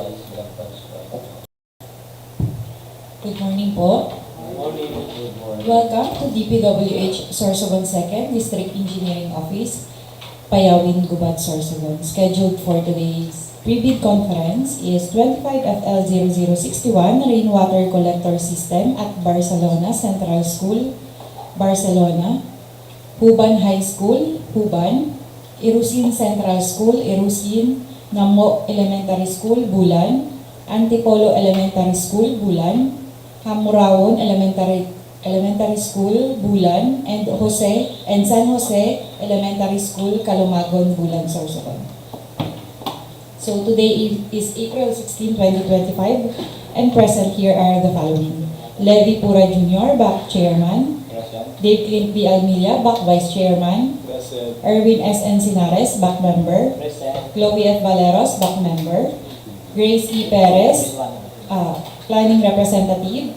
Good morning po. Good morning. Good morning. Welcome to DPWH Sorsogon 2nd District Engineering Office, Payawin, Gubat, Sorsogon. Scheduled for today's pre-bid conference is 25FL0061 Rainwater Collector System at Barcelona Central School, Barcelona, Juban High School, Juban, Irosin Central School, Irosin, Namo Elementary School, Bulan, Antipolo Elementary School, Bulan, Jamorawon Elementary School, Bulan, and San Jose Elementary School, Calomagon, Bulan, Sorsogon. So today is April 16, 2025, and present here are the following: Levi Pura Jr., back Chairman; Dave Clint B. Almilla, back Vice Chairman; Erwin S. Encinares, back Member; Chloe F. Valeros, back Member; Grace E. Perez, Planning Representative;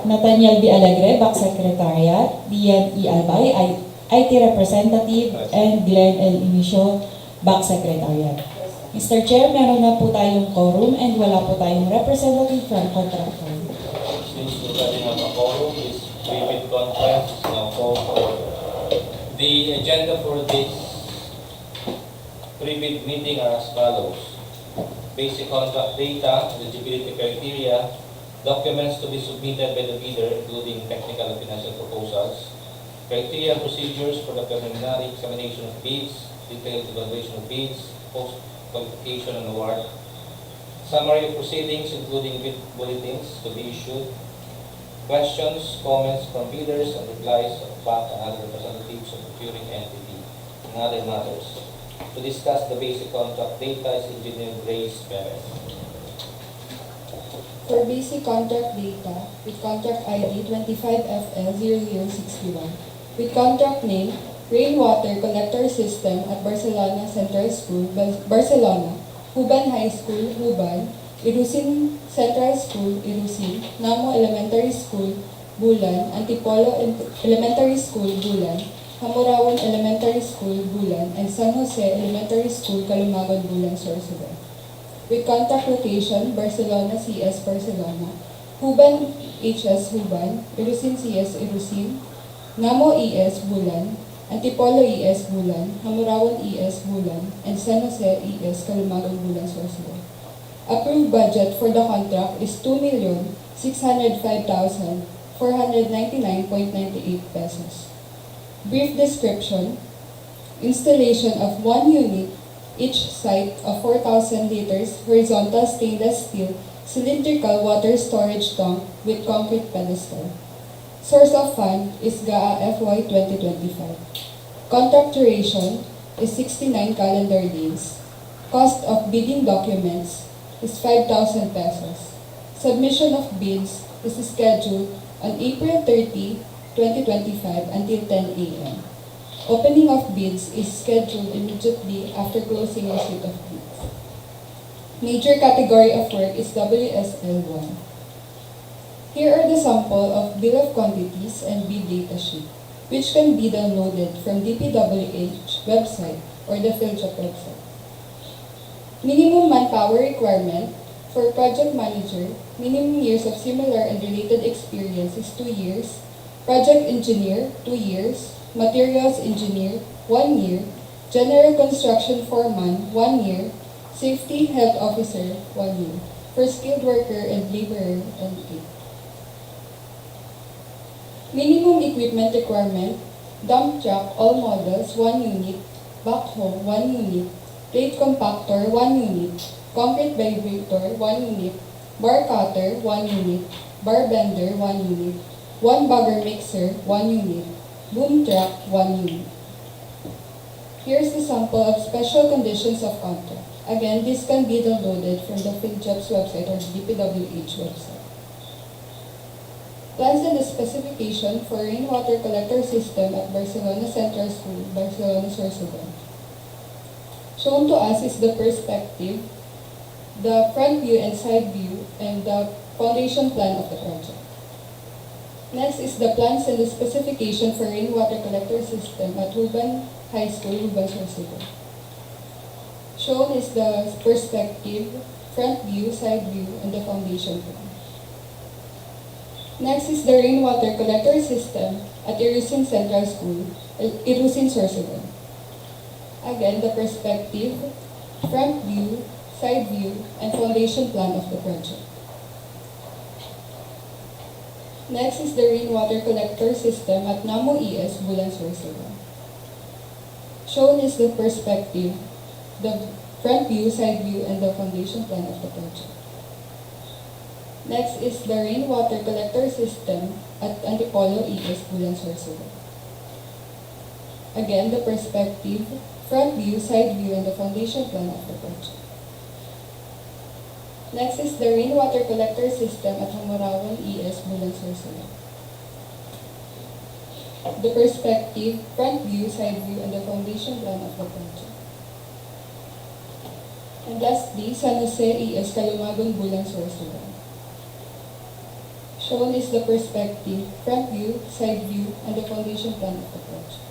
Nathaniel B. Alegre, back Secretariat; Dian E. Albay, IT Representative; and Glenn L. Inicio, back Secretariat. Mr. Chair, meron na po tayong quorum and wala po tayong representative from contractor. Since we already have a quorum, this pre-bid conference is now called for. The agenda for this pre-bid meeting are as follows: basic contract data, eligibility criteria, documents to be submitted by the bidder, including technical and financial proposals, criteria and procedures for the preliminary examination of bids, detailed evaluation of bids, post-qualification and award, summary of proceedings including bid bulletins to be issued, questions, comments from bidders, and replies of BAC and other representatives of procuring entity, and other matters. To discuss the basic contract data is Engineer Grace Perez. For basic contract data, with contract ID 25FL0061, with contract name Rainwater Collector System at Barcelona Central School, Barcelona, Juban High School, Juban, Irosin Central School, Irosin, Namo Elementary School, Bulan, Antipolo Elementary School, Bulan, Jamorawon Elementary School, Bulan, and San Jose Elementary School, Calomagon, Bulan, Sorsogon. With contact location, Barcelona CS, Barcelona, Juban HS, Juban, Irosin CS, Irosin, Namo ES, Bulan, Antipolo ES, Bulan, Jamorawon ES, Bulan, and San Jose ES, Calomagon, Bulan, Sorsogon. Approved budget for the contract is 2,605,499.98 pesos. Brief description: installation of 1 unit, each site of 4,000 liters horizontal stainless steel cylindrical water storage tank with concrete pedestal. Source of fund is GAA FY 2025. Contract duration is 69 calendar days. Cost of bidding documents is 5,000 pesos. Submission of bids is scheduled on April 30, 2025 until 10 a.m. Opening of bids is scheduled immediately after closing receipt of bids. Major category of work is WSL1. Here are the sample of bill of quantities and bid data sheet, which can be downloaded from DPWH website or the PhilJob website. Minimum manpower requirement for project manager, minimum years of similar and related experience is 2 years, project engineer 2 years, materials engineer 1 year, general construction foreman 1 year, safety health officer 1 year, for skilled worker and laborer and 8. Minimum equipment requirement: dump truck all models 1 unit, backhoe 1 unit, plate compactor 1 unit, concrete vibrator 1 unit, bar cutter 1 unit, bar bender 1 unit, 1 bagger mixer 1 unit, boom truck 1 unit. Here's the sample of special conditions of contract. Again, this can be downloaded from the PhilJob's website or the DPWH website. Plans and the specification for rainwater collector system at Barcelona Central School, Barcelona, Sorsogon. Shown to us is the perspective, the front view and side view, and the foundation plan of the project. Next is the plans and the specification for rainwater collector system at Juban High School, Juban, Sorsogon. Shown is the perspective, front view, side view, and the foundation plan. Next is the rainwater collector system at Irosin Central School, Irosin Sorsogon. Again, the perspective, front view, side view, and foundation plan of the project. Next is the rainwater collector system at Namo ES, Bulan, Sorsogon. Shown is the perspective, the front view, side view, and the foundation plan of the project. Next is the rainwater collector system at Antipolo ES, Bulan, Sorsogon. Again, the perspective, front view, side view, and the foundation plan of the project. Next is the rainwater collector system at Jamorawon ES, Bulan, Sorsogon. The perspective, front view, side view, and the foundation plan of the project. And lastly, San Jose ES, Calomagon, Bulan, Sorsogon. Shown is the perspective, front view, side view, and the foundation plan of the project.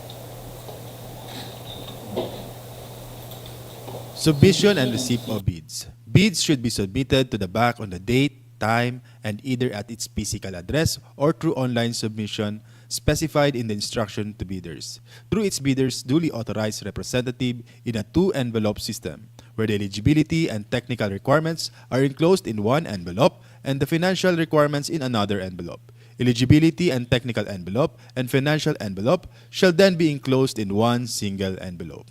Submission and receipt of bids. Bids should be submitted to the back on the date, time, and either at its physical address or through online submission specified in the instruction to bidders, through its bidders' duly authorized representative in a two-envelope system, where the eligibility and technical requirements are enclosed in one envelope and the financial requirements in another envelope. Eligibility and technical envelope and financial envelope shall then be enclosed in one single envelope.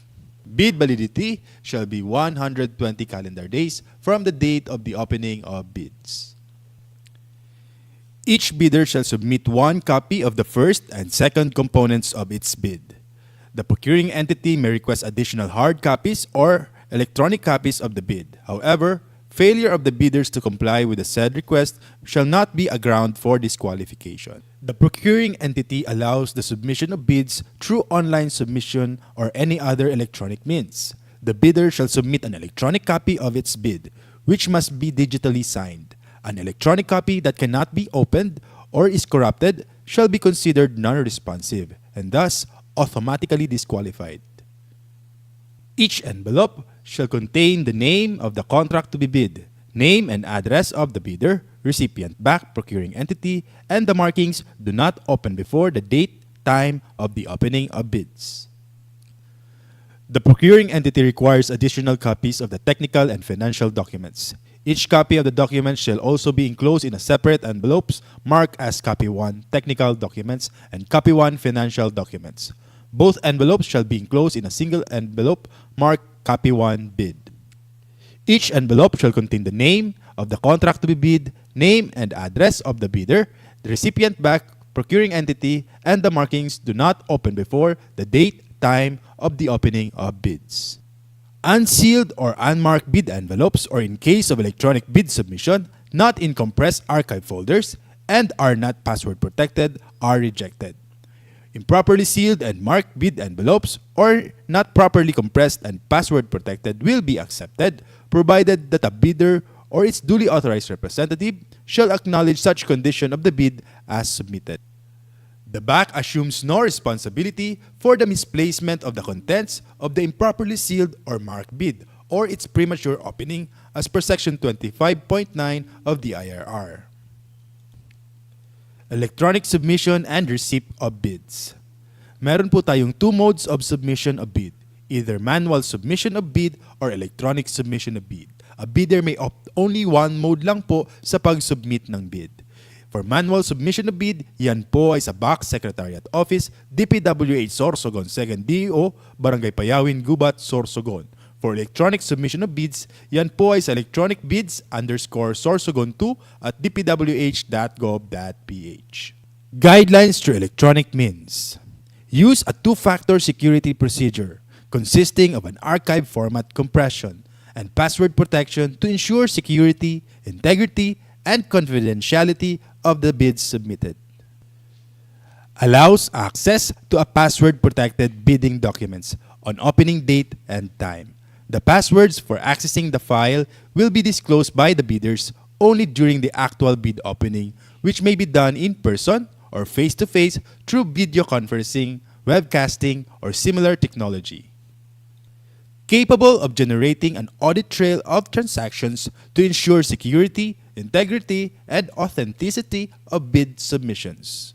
Bid validity shall be 120 calendar days from the date of the opening of bids. Each bidder shall submit one copy of the first and second components of its bid. The procuring entity may request additional hard copies or electronic copies of the bid. However, failure of the bidders to comply with the said request shall not be a ground for disqualification. The procuring entity allows the submission of bids through online submission or any other electronic means. The bidder shall submit an electronic copy of its bid, which must be digitally signed. An electronic copy that cannot be opened or is corrupted shall be considered non-responsive and thus automatically disqualified. Each envelope shall contain the name of the contract to be bid, name and address of the bidder, recipient back procuring entity, and the markings "Do not open before the date, time of the opening of bids." The procuring entity requires additional copies of the technical and financial documents. Each copy of the document shall also be enclosed in a separate envelopes marked as Copy 1 Technical Documents and Copy 1 Financial Documents. Both envelopes shall be enclosed in a single envelope marked Copy 1 Bid. Each envelope shall contain the name of the contract to be bid, name and address of the bidder, the recipient back procuring entity, and the markings "Do not open before the date, time of the opening of bids." Unsealed or unmarked bid envelopes, or in case of electronic bid submission, not in compressed archive folders and are not password protected, are rejected. Improperly sealed and marked bid envelopes or not properly compressed and password protected will be accepted, provided that a bidder or its duly authorized representative shall acknowledge such condition of the bid as submitted. The back assumes no responsibility for the misplacement of the contents of the improperly sealed or marked bid or its premature opening as per Section 25.9 of the IRR. Electronic submission and receipt of bids. Meron po tayong two modes of submission of bid, either manual submission of bid or electronic submission of bid. A bidder may opt only one mode lang po sa pag-submit ng bid. For manual submission of bid, yan po ay sa Box Secretariat Office, DPWH Sorsogon, 2nd DO, Barangay Payawin, Gubat, Sorsogon. For electronic submission of bids, yan po ay sa electronic bids_sorsogon2 at dpwh.gov.ph. Guidelines through electronic means. Use a two-factor security procedure consisting of an archive format compression and password protection to ensure security, integrity, and confidentiality of the bids submitted. Allows access to a password-protected bidding documents on opening date and time. The passwords for accessing the file will be disclosed by the bidders only during the actual bid opening, which may be done in person or face-to-face through video conferencing, webcasting, or similar technology. capable of generating an audit trail of transactions to ensure security, integrity, and authenticity of bid submissions.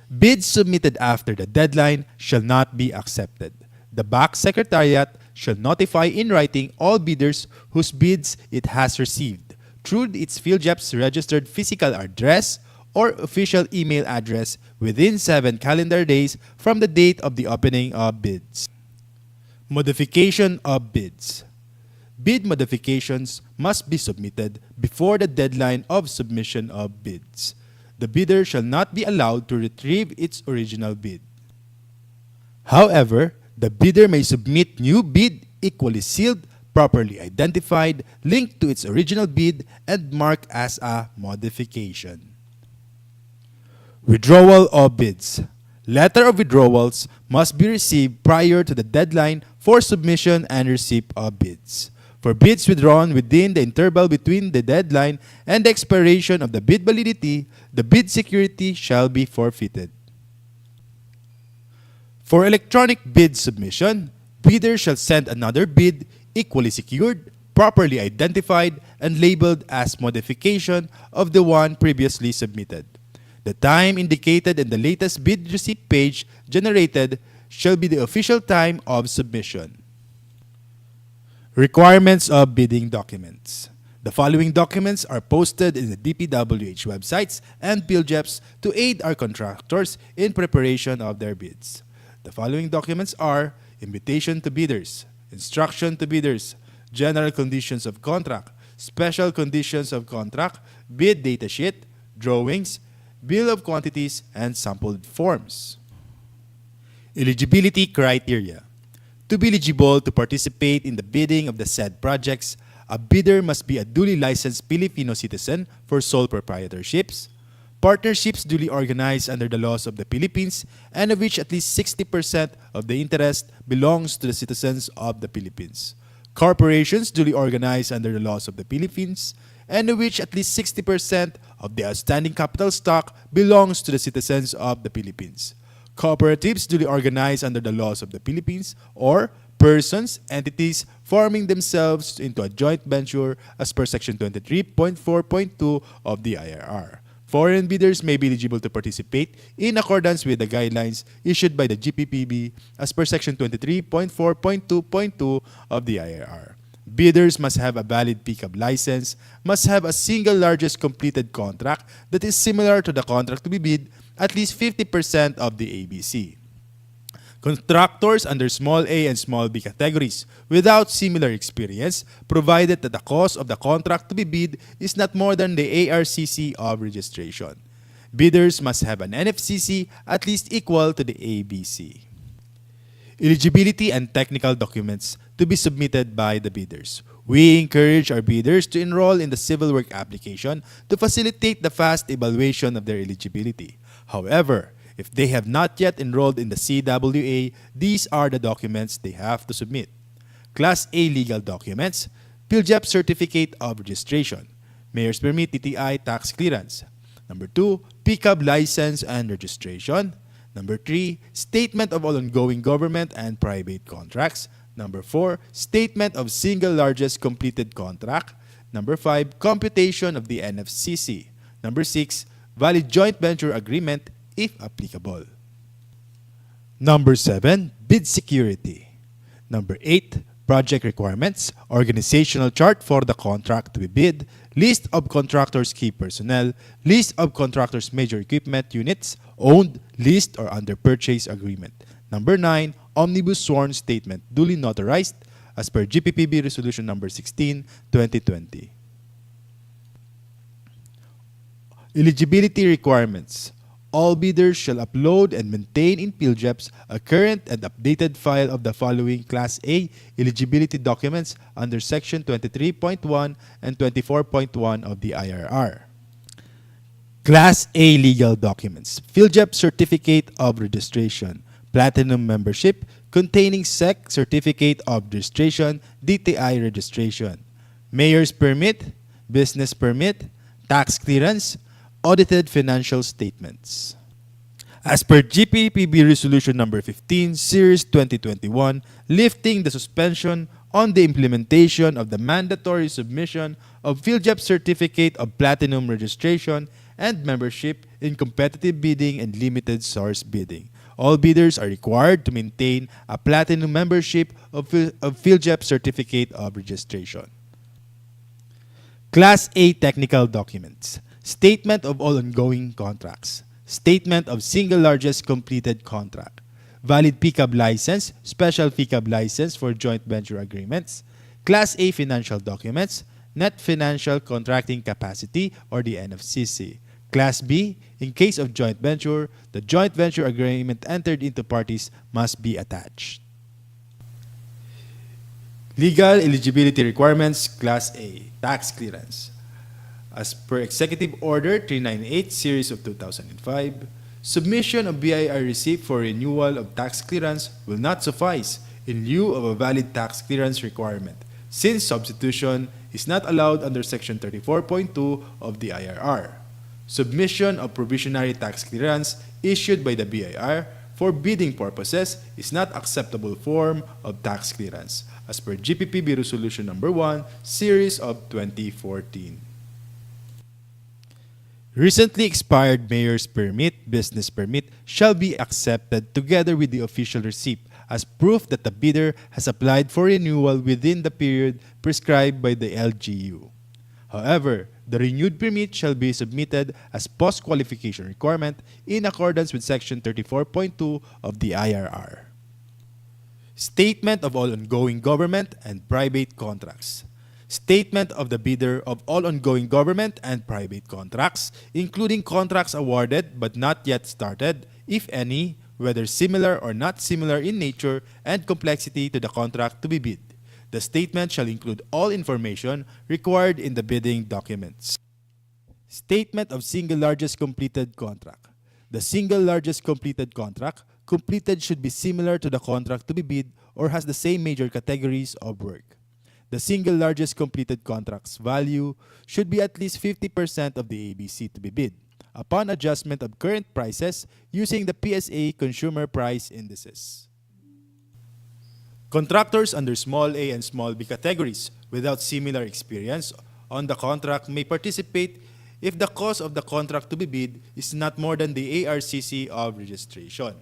Bids submitted after the deadline shall not be accepted. The BAC Secretariat shall notify in writing all bidders whose bids it has received through its PhilJEP's registered physical address or official email address within 7 calendar days from the date of the opening of bids. Modification of bids. Bid modifications must be submitted before the deadline of submission of bids. The bidder shall not be allowed to retrieve its original bid. However, the bidder may submit new bid equally sealed, properly identified, linked to its original bid, and marked as a modification. Withdrawal of bids. Letter of withdrawals must be received prior to the deadline for submission and receipt of bids. For bids withdrawn within the interval between the deadline and the expiration of the bid validity, the bid security shall be forfeited. For electronic bid submission, bidder shall send another bid equally secured, properly identified, and labeled as modification of the one previously submitted. The time indicated in the latest bid receipt page generated shall be the official time of submission. Requirements of bidding documents. The following documents are posted in the DPWH websites and PhilJEPs to aid our contractors in preparation of their bids. The following documents are invitation to bidders, instruction to bidders, general conditions of contract, special conditions of contract, bid datasheet, drawings, bill of quantities, and sampled forms. Eligibility criteria. To be eligible to participate in the bidding of the said projects, a bidder must be a duly licensed Filipino citizen for sole proprietorships, partnerships duly organized under the laws of the Philippines, and of which at least 60% of the interest belongs to the citizens of the Philippines, corporations duly organized under the laws of the Philippines, and of which at least 60% of the outstanding capital stock belongs to the citizens of the Philippines, cooperatives duly organized under the laws of the Philippines, or persons, entities forming themselves into a joint venture as per Section 23.4.2 of the IRR. Foreign bidders may be eligible to participate in accordance with the guidelines issued by the GPPB as per Section 23.4.2.2 of the IRR. Bidders must have a valid pickup license, must have a single largest completed contract that is similar to the contract to be bid, at least 50% of the ABC. Contractors under small a and small b categories without similar experience, provided that the cost of the contract to be bid is not more than the ARCC of registration. Bidders must have an NFCC at least equal to the ABC. Eligibility and technical documents to be submitted by the bidders. We encourage our bidders to enroll in the civil work application to facilitate the fast evaluation of their eligibility. However, if they have not yet enrolled in the CWA, these are the documents they have to submit. Class A legal documents, PhilJEP Certificate of Registration, Mayor's Permit TTI Tax Clearance. Number 2, Pickup License and Registration. Number 3, Statement of all ongoing government and private contracts. Number 4, Statement of single largest completed contract. Number 5, Computation of the NFCC. Number 6, Valid joint venture agreement if applicable. Number 7, bid security. Number 8, project requirements, organizational chart for the contract to be bid, list of contractors' key personnel, list of contractors' major equipment units, owned, leased, or under purchase agreement. Number 9, omnibus sworn statement duly notarized as per GPPB Resolution Number 16, 2020. Eligibility requirements. All bidders shall upload and maintain in PhilJEPs a current and updated file of the following Class A eligibility documents under Section 23.1 and 24.1 of the IRR. Class A legal documents. PhilJEP Certificate of Registration, Platinum Membership, containing SEC Certificate of Registration, DTI Registration, Mayor's Permit, Business Permit, Tax Clearance, Audited financial statements. As per GPPB Resolution Number 15, Series 2021, lifting the suspension on the implementation of the mandatory submission of PhilJEP Certificate of Platinum registration and membership in competitive bidding and limited source bidding. All bidders are required to maintain a Platinum membership of PhilJEP Certificate of Registration. Class A Technical Documents. Statement of all ongoing contracts. Statement of single largest completed contract. Valid PCAB license, special PCAB license for joint venture agreements. Class A financial documents. Net financial contracting capacity or the NFCC. Class B, in case of joint venture, the joint venture agreement entered into parties must be attached. Legal eligibility requirements, Class A, tax clearance. As per Executive Order 398, Series of 2005, submission of BIR receipt for renewal of tax clearance will not suffice in lieu of a valid tax clearance requirement, since substitution is not allowed under Section 34.2 of the IRR. Submission of provisionary tax clearance issued by the BIR for bidding purposes is not acceptable form of tax clearance, as per GPPB Resolution Number 1, Series of 2014. Recently expired mayor's permit, business permit, shall be accepted together with the official receipt as proof that the bidder has applied for renewal within the period prescribed by the LGU. However, the renewed permit shall be submitted as post-qualification requirement in accordance with Section 34.2 of the IRR. Statement of all ongoing government and private contracts. Statement of the bidder of all ongoing government and private contracts, including contracts awarded but not yet started, if any, whether similar or not similar in nature and complexity to the contract to be bid. The statement shall include all information required in the bidding documents. Statement of single largest completed contract. The single largest completed contract completed should be similar to the contract to be bid or has the same major categories of work. The single largest completed contract's value should be at least 50% of the ABC to be bid, upon adjustment of current prices using the PSA Consumer Price Indices. Contractors under small a and small b categories without similar experience on the contract may participate if the cost of the contract to be bid is not more than the ARCC of registration.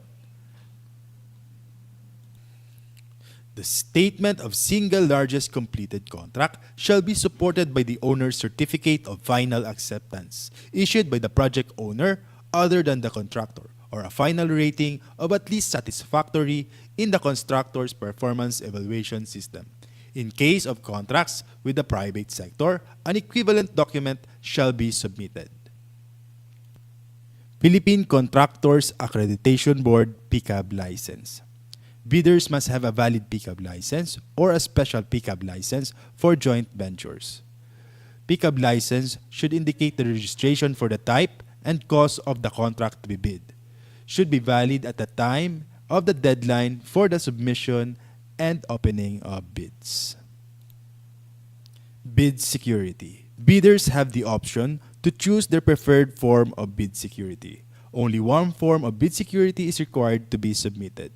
The statement of single largest completed contract shall be supported by the owner's certificate of final acceptance, issued by the project owner other than the contractor, or a final rating of at least satisfactory in the constructor's performance evaluation system. In case of contracts with the private sector, an equivalent document shall be submitted. Philippine Contractors Accreditation Board PCAB License. Bidders must have a valid PCAB license or a special PCAB license for joint ventures. PCAB license should indicate the registration for the type and cost of the contract to be bid. Should be valid at the time of the deadline for the submission and opening of bids. Bid security. Bidders have the option to choose their preferred form of bid security. Only one form of bid security is required to be submitted.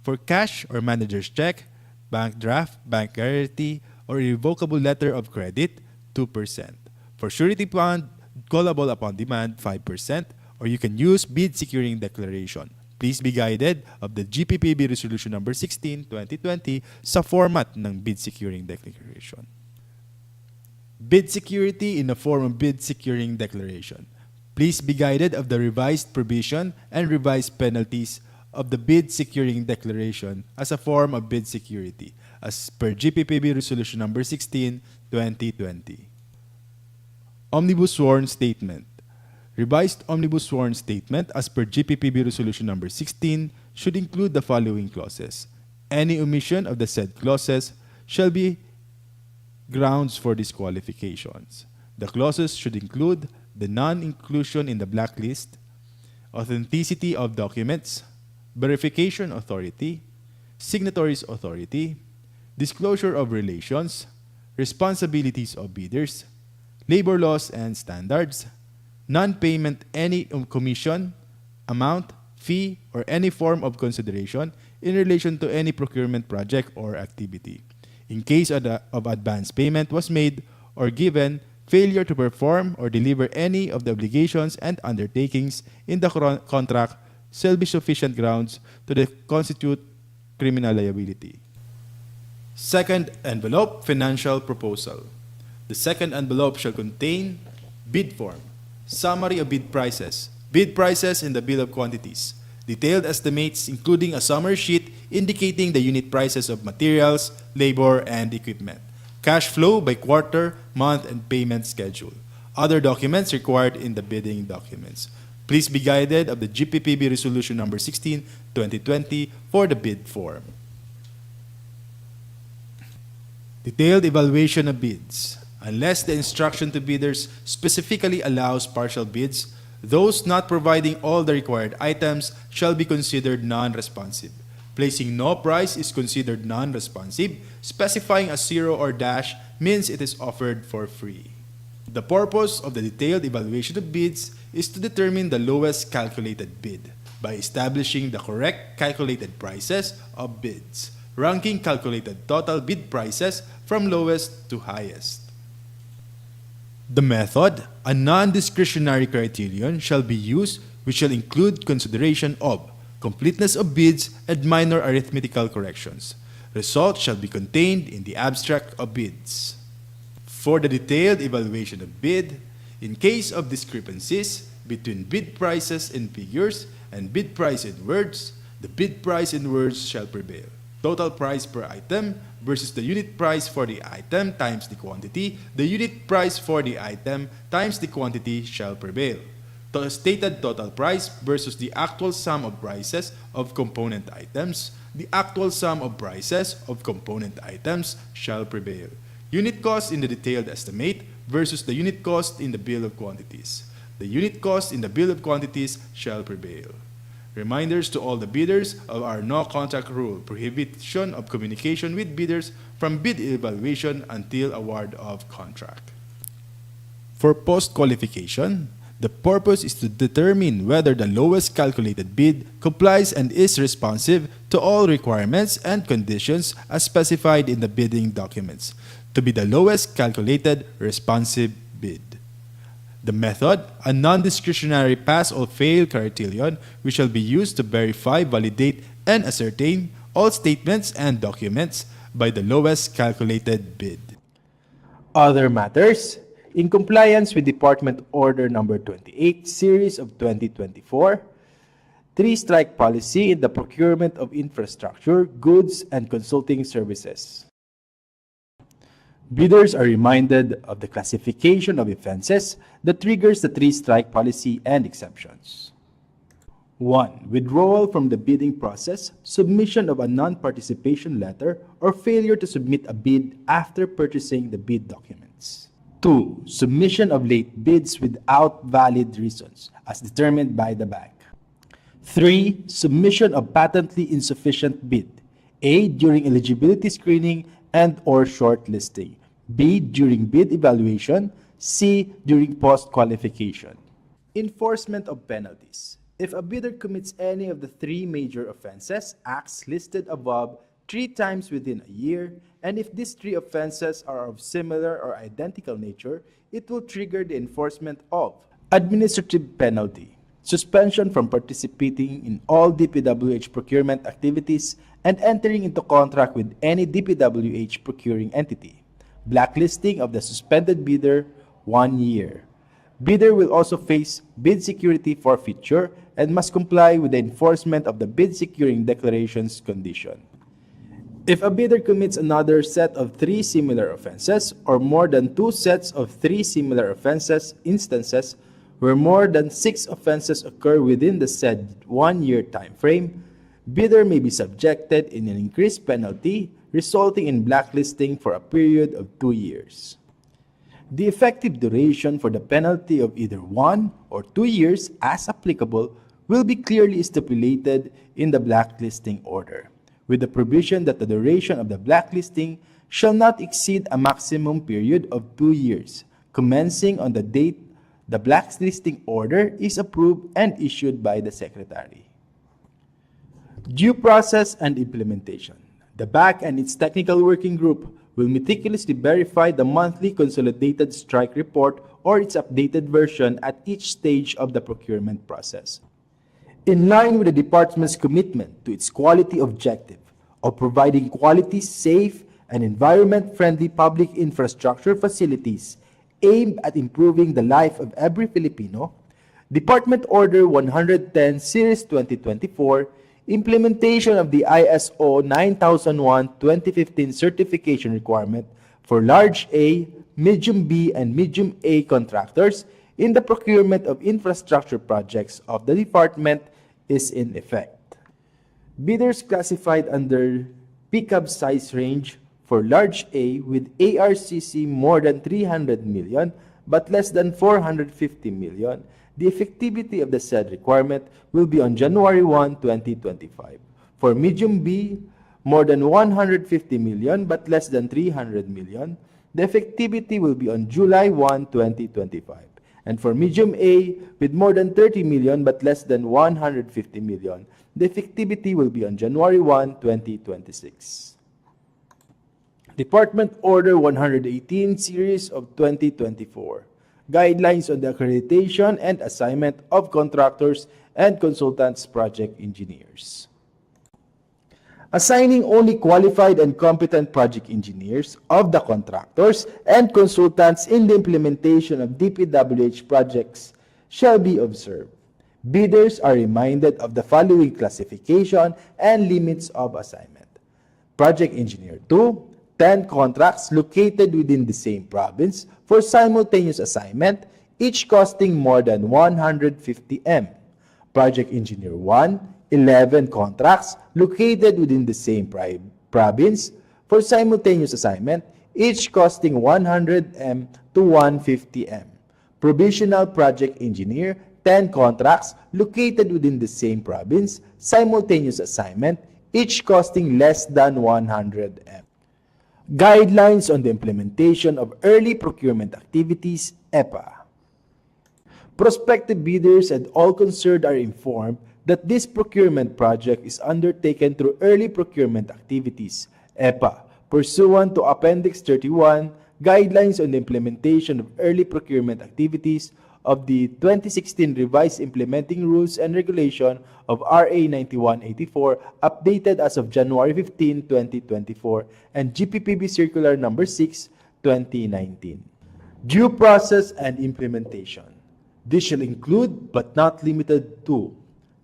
For cash or manager's check, bank draft, bank guarantee, or irrevocable letter of credit, 2%. For surety bond, callable upon demand, 5%, or you can use bid securing declaration. Please be guided of the GPPB Resolution Number 16, 2020 sa format ng bid securing declaration. Bid security in the form of bid securing declaration. Please be guided of the revised provision and revised penalties of the bid securing declaration as a form of bid security as per GPPB Resolution Number 16, 2020. Omnibus Sworn Statement. Revised Omnibus Sworn Statement as per GPPB Resolution Number 16 should include the following clauses. Any omission of the said clauses shall be grounds for disqualifications. The clauses should include the non-inclusion in the blacklist, authenticity of documents, verification authority, signatories authority, disclosure of relations, responsibilities of bidders, labor laws and standards, non-payment any commission, amount, fee, or any form of consideration in relation to any procurement project or activity. In case of advance payment was made or given, failure to perform or deliver any of the obligations and undertakings in the contract shall be sufficient grounds to constitute criminal liability. Second envelope, financial proposal. The second envelope shall contain bid form, summary of bid prices in the bill of quantities, detailed estimates including a summary sheet indicating the unit prices of materials, labor, and equipment, cash flow by quarter, month, and payment schedule, other documents required in the bidding documents. Please be guided of the GPPB Resolution Number 16, 2020 for the bid form. Detailed evaluation of bids. Unless the instruction to bidders specifically allows partial bids, those not providing all the required items shall be considered non-responsive. Placing no price is considered non-responsive. Specifying a zero or dash means it is offered for free. The purpose of the detailed evaluation of bids is to determine the lowest calculated bid by establishing the correct calculated prices of bids, ranking calculated total bid prices from lowest to highest. The method, a non-discretionary criterion, shall be used which shall include consideration of completeness of bids and minor arithmetical corrections. Results shall be contained in the abstract of bids. For the detailed evaluation of bid, in case of discrepancies between bid prices in figures and bid price in words, the bid price in words shall prevail. Total price per item versus the unit price for the item times the quantity, the unit price for the item times the quantity shall prevail. The stated total price versus the actual sum of prices of component items, the actual sum of prices of component items shall prevail. Unit cost in the detailed estimate versus the unit cost in the bill of quantities. The unit cost in the bill of quantities shall prevail. Reminders to all the bidders of our no-contact rule, prohibition of communication with bidders from bid evaluation until award of contract. For post-qualification, the purpose is to determine whether the lowest calculated bid complies and is responsive to all requirements and conditions as specified in the bidding documents, to be the lowest calculated responsive bid. The method, a non-discretionary pass or fail criterion, which shall be used to verify, validate, and ascertain all statements and documents by the lowest calculated bid. Other matters. In compliance with Department Order Number 28, Series of 2024, three-strike policy in the procurement of infrastructure, goods, and consulting services. Bidders are reminded of the classification of offenses that triggers the three-strike policy and exemptions. 1. Withdrawal from the bidding process, submission of a non-participation letter, or failure to submit a bid after purchasing the bid documents. 2. Submission of late bids without valid reasons, as determined by the bank. 3. Submission of patently insufficient bid, A. During eligibility screening and or shortlisting, B. During bid evaluation, C. During post-qualification. Enforcement of penalties. If a bidder commits any of the three major offenses, acts listed above 3 times within a year, and if these 3 offenses are of similar or identical nature, it will trigger the enforcement of administrative penalty, suspension from participating in all DPWH procurement activities and entering into contract with any DPWH procuring entity, blacklisting of the suspended bidder 1 year. Bidder will also face bid security forfeiture and must comply with the enforcement of the bid securing declarations condition. If a bidder commits another set of 3 similar offenses or more than 2 sets of 3 similar offenses instances where more than 6 offenses occur within the said 1-year time frame, bidder may be subjected in an increased penalty resulting in blacklisting for a period of 2 years. The effective duration for the penalty of either 1 or 2 years, as applicable, will be clearly stipulated in the blacklisting order, with the provision that the duration of the blacklisting shall not exceed a maximum period of 2 years, commencing on the date The blacklisting order is approved and issued by the Secretary. Due process and implementation. The BAC and its technical working group will meticulously verify the monthly consolidated strike report or its updated version at each stage of the procurement process. In line with the department's commitment to its quality objective of providing quality, safe, and environment-friendly public infrastructure facilities aimed at improving the life of every Filipino, Department Order 110 Series 2024, implementation of the ISO 9001-2015 certification requirement for large A, medium B, and medium A contractors in the procurement of infrastructure projects of the department is in effect. Bidders classified under pickup size range for large A with ARCC more than 300 million but less than 450 million, the effectivity of the said requirement will be on January 1, 2025. For medium B, more than 150 million but less than 300 million, the effectivity will be on July 1, 2025. And for medium A, with more than 30 million but less than 150 million, the effectivity will be on January 1, 2026. Department Order 118 Series of 2024. Guidelines on the accreditation and assignment of contractors and consultants project engineers. Assigning only qualified and competent project engineers of the contractors and consultants in the implementation of DPWH projects shall be observed. Bidders are reminded of the following classification and limits of assignment. Project Engineer 2, 10 contracts located within the same province for simultaneous assignment, each costing more than 150 M. Project Engineer 1, 11 contracts located within the same province for simultaneous assignment, each costing 100 M to 150 M. Provisional Project Engineer, 10 contracts located within the same province, simultaneous assignment, each costing less than 100 M. Guidelines on the implementation of early procurement activities, EPA. Prospective bidders and all concerned are informed that this procurement project is undertaken through early procurement activities, EPA, pursuant to Appendix 31, Guidelines on the Implementation of Early Procurement Activities of the 2016 Revised Implementing Rules and Regulation of RA 9184, updated as of January 15, 2024, and GPPB Circular Number 6, 2019. Due process and implementation. This shall include, but not limited to,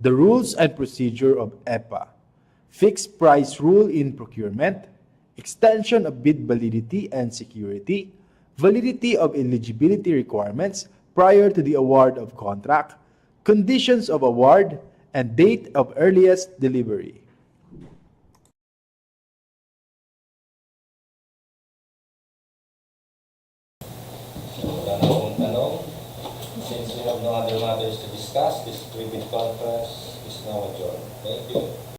the rules and procedure of EPA, fixed price rule in procurement, extension of bid validity and security, validity of eligibility requirements prior to the award of contract, conditions of award, and date of earliest delivery. Wala na akong tanong. Since we have no other matters to discuss, this private conference is now adjourned. Thank you.